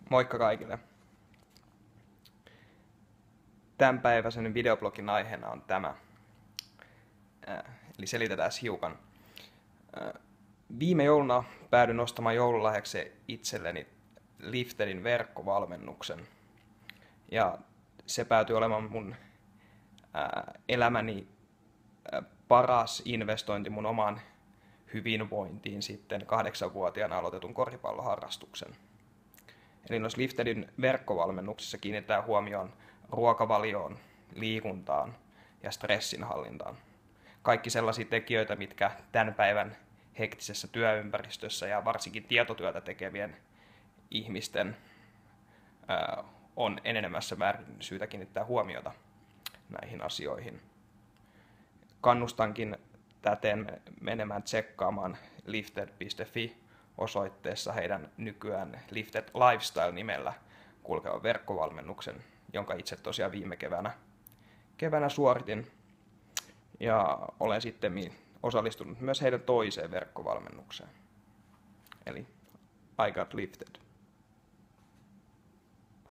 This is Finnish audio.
Moikka kaikille! Tämänpäiväisen videoblogin aiheena on tämä. Eli selitetään hiukan. Viime jouluna päädyin ostamaan joululahjaksi itselleni Liftedin verkkovalmennuksen. Ja se päätyi olemaan mun elämäni paras investointi mun omaan hyvinvointiin sitten 8-vuotiaana aloitetun koripalloharrastuksen. Eli noissa Liftedin verkkovalmennuksissa kiinnitetään huomioon ruokavalioon, liikuntaan ja stressinhallintaan. Kaikki sellaisia tekijöitä, mitkä tämän päivän hektisessä työympäristössä ja varsinkin tietotyötä tekevien ihmisten on enenevässä määrin syytä kiinnittää huomiota näihin asioihin. Kannustankin täten menemään tsekkaamaan lifted.fi osoitteessa heidän nykyään Lifted Lifestyle-nimellä kulkevan verkkovalmennuksen, jonka itse tosiaan viime keväänä suoritin. Ja olen sitten osallistunut myös heidän toiseen verkkovalmennukseen. Eli I got lifted.